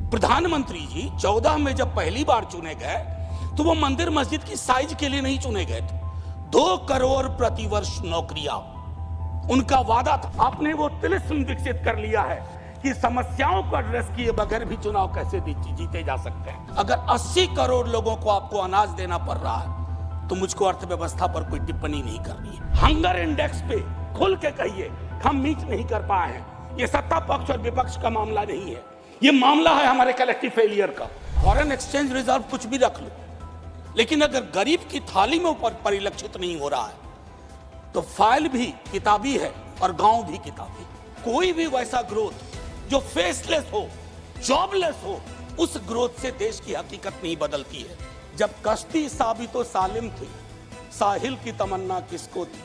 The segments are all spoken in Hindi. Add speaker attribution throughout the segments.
Speaker 1: प्रधानमंत्री जी 14 में जब पहली बार चुने गए तो वो मंदिर मस्जिद की साइज के लिए नहीं चुने गए थे। 2 करोड़ प्रतिवर्ष नौकरियां उनका वादा था। आपने वो तिलिस्म विकसित कर लिया है कि समस्याओं को एड्रेस किए बगैर भी चुनाव कैसे जीते जा सकते हैं। अगर 80 करोड़ लोगों को आपको अनाज देना पड़ रहा है तो मुझको अर्थव्यवस्था पर कोई टिप्पणी नहीं करनी है। हंगर इंडेक्स पे खुल के कहिए हम मीट नहीं कर पाए हैं। ये सत्ता पक्ष और विपक्ष का मामला नहीं है, ये मामला है हमारे कलेक्टिव फेलियर का। फॉरेन एक्सचेंज रिजर्व कुछ भी रख लो, लेकिन अगर गरीब की थाली में ऊपर परिलक्षित नहीं हो रहा है तो फाइल भी किताबी है और गांव भी किताबी। कोई भी वैसा ग्रोथ जो फेसलेस हो, जॉबलेस हो, उस ग्रोथ से देश की हकीकत नहीं बदलती है। जब कश्ती साबितो सालिम थी, साहिल की तमन्ना किसको थी?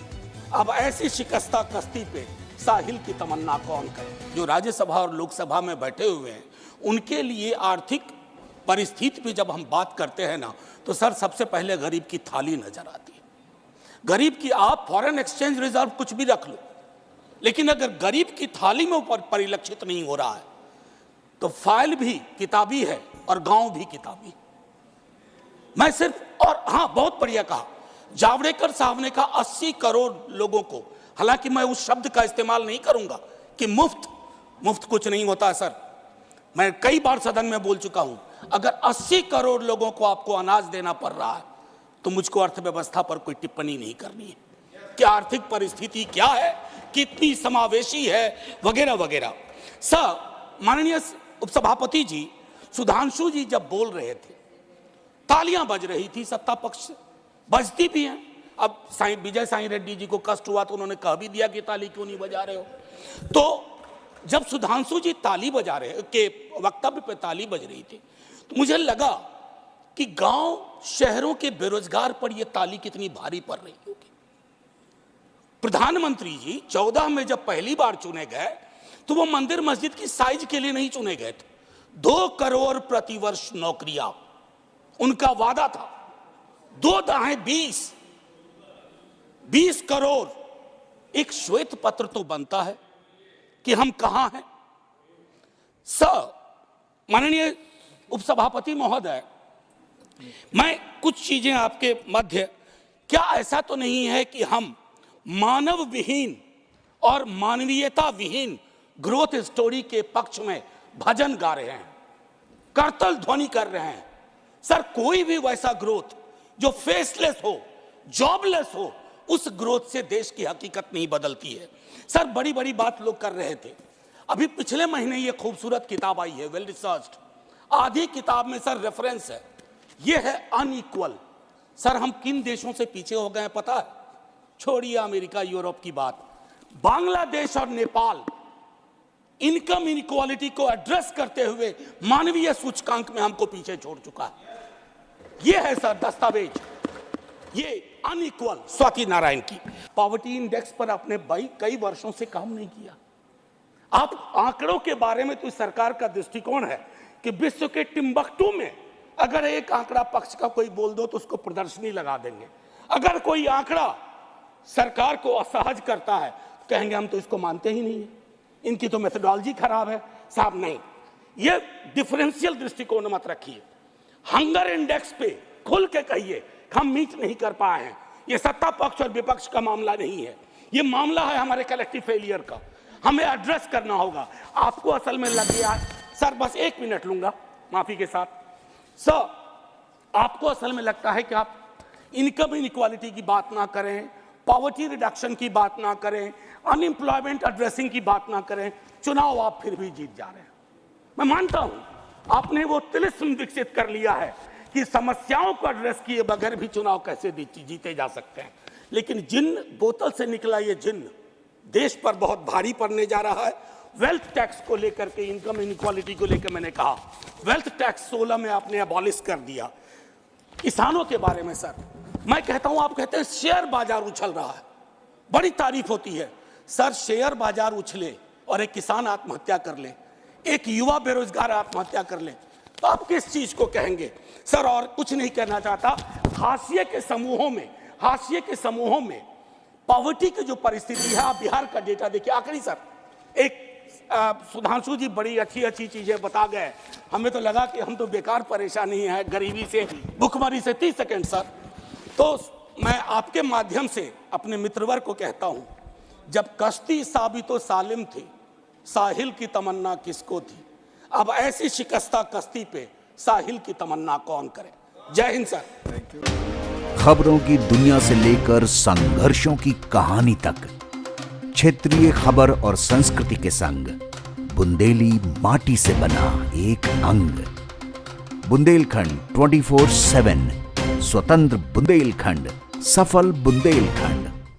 Speaker 1: अब ऐसी शिकस्ता कश्ती पे साहिल की तमन्ना कौन करे? जो राज्यसभा और लोकसभा में बैठे हुए हैं उनके लिए आर्थिक परिस्थिति पे जब हम बात करते हैं ना तो सर सबसे पहले गरीब की थाली नजर आती है। गरीब की, आप फॉरेन एक्सचेंज रिजर्व कुछ भी रख लो, लेकिन अगर गरीब की थाली में ऊपर परिलक्षित नहीं हो रहा है तो फाइल भी किताबी है और गांव भी किताबी। मैं सिर्फ, और हाँ बहुत बढ़िया कहा जावड़ेकर साहब ने कहा 80 करोड़ लोगों को, हालांकि मैं उस शब्द का इस्तेमाल नहीं करूंगा कि मुफ्त कुछ नहीं होता है सर। मैं कई बार सदन में बोल चुका हूं, अगर 80 करोड़ लोगों को आपको अनाज देना पड़ रहा है तो मुझको अर्थव्यवस्था पर कोई टिप्पणी नहीं करनी है कि आर्थिक परिस्थिति क्या है, कितनी समावेशी है, वगैरह वगैरह। सर माननीय उपसभापति जी, सुधांशु जी जब बोल रहे थे तालियां बज रही थी सत्ता पक्ष से, बजती भी हैं। अब विजय साई रेड्डी जी को कष्ट हुआ तो उन्होंने कह भी दिया कि ताली क्यों नहीं बजा रहे हो। तो जब सुधांशु जी ताली बजा रहे के वक्तव्य पे ताली बज रही थी तो मुझे लगा कि गांव शहरों के बेरोजगार पर यह ताली कितनी भारी पड़ रही होगी। प्रधानमंत्री जी 14 में जब पहली बार चुने गए तो वो मंदिर मस्जिद की साइज के लिए नहीं चुने गए थे। 2 करोड़ प्रतिवर्ष नौकरियां उनका वादा था। 2 दाहें 20 करोड़। एक श्वेत पत्र तो बनता है कि हम कहां हैं। सर माननीय उपसभापति महोदय, मैं कुछ चीजें आपके मध्य, क्या ऐसा तो नहीं है कि हम मानव विहीन और मानवीयता विहीन ग्रोथ स्टोरी के पक्ष में भजन गा रहे हैं, करतल ध्वनि कर रहे हैं? सर कोई भी वैसा ग्रोथ जो फेसलेस हो, जॉबलेस हो, उस ग्रोथ से देश की हकीकत नहीं बदलती है। सर बड़ी बड़ी बात लोग कर रहे थे। अभी पिछले महीने ये खूबसूरत किताब आई है, वेल रिसर्च्ड। आधी किताब में सर रेफरेंस है, ये है अनइक्वल। सर हम किन देशों से पीछे हो गए हैं पता है? छोड़िए अमेरिका यूरोप की बात, बांग्लादेश और नेपाल इनकम इनइक्वालिटी को एड्रेस करते हुए मानवीय सूचकांक में हमको पीछे छोड़ चुका है। ये है सर दस्तावेज, ये अनइक्वल। स्वाति नारायण की पॉवर्टी इंडेक्स पर आपने कई वर्षों से काम नहीं किया। आप आंकड़ों के बारे में तो सरकार का दृष्टिकोण है कि विश्व के टिम्बकटू में अगर एक आंकड़ा पक्ष का कोई बोल दो तो उसको प्रदर्शनी लगा देंगे। अगर कोई आंकड़ा सरकार को असहज करता है तो कहेंगे हम तो इसको मानते ही नहीं है, इनकी तो मेथोडोलॉजी खराब है। साहब नहीं, ये डिफरेंशियल दृष्टिकोण मत रखिए। हंगर इंडेक्स पे खुल के कहिए हम मीट नहीं कर पाए हैं। ये सत्ता पक्ष और विपक्ष का मामला नहीं है, ये मामला है हमारे कलेक्टिव फेलियर का। हमें एड्रेस करना होगा। आपको असल में लग गया सर, बस 1 मिनट लूंगा माफी के साथ। सर आपको असल में लगता है कि आप इनकम इनइक्वालिटी की बात ना करें, पॉवर्टी रिडक्शन की बात ना करें, अनएम्प्लॉयमेंट एड्रेसिंग की बात ना करें, चुनाव आप फिर भी जीत जा रहे हैं। मैं मानता हूं आपने वो तिलिस्म विकसित कर लिया है कि समस्याओं को एड्रेस किए बगैर भी चुनाव कैसे जीते जा सकते हैं। लेकिन जिन बोतल से निकला ये जिन्न देश पर बहुत भारी पड़ने जा रहा है। वेल्थ टैक्स को लेकर के, इनकम इनइक्वालिटी को लेकर मैंने कहा वेल्थ टैक्स 16 में आपने अबॉलिश कर दिया। किसानों के बारे में सर मैं कहता हूं, आप कहते हैं शेयर बाजार उछल रहा है, बड़ी तारीफ होती है। सर शेयर बाजार उछले और एक किसान आत्महत्या कर ले, एक युवा बेरोजगार आत्महत्या कर ले तो आप किस चीज को कहेंगे? सर और कुछ नहीं कहना चाहता। हाशिए के समूहों में पॉवर्टी की जो परिस्थिति है, आप बिहार का डेटा देखिए। आखिरी सर एक सुधांशु जी बड़ी अच्छी चीजें बता गए। हमें तो लगा कि हम तो बेकार परेशानी है, गरीबी से, भुखमरी से। 30 सेकंड सर। तो मैं आपके माध्यम से अपने मित्रवर्ग को कहता हूं, जब कश्ती साबितो सालिम थी, साहिल की तमन्ना किसको थी? अब ऐसी शिकस्ता कश्ती पे साहिल की तमन्ना कौन करे? जय हिंद सर।
Speaker 2: खबरों की दुनिया से लेकर संघर्षों की कहानी तक, क्षेत्रीय खबर और संस्कृति के संग बुंदेली माटी से बना एक अंग। बुंदेलखंड 24/7, स्वतंत्र बुंदेलखंड, सफल बुंदेलखंड।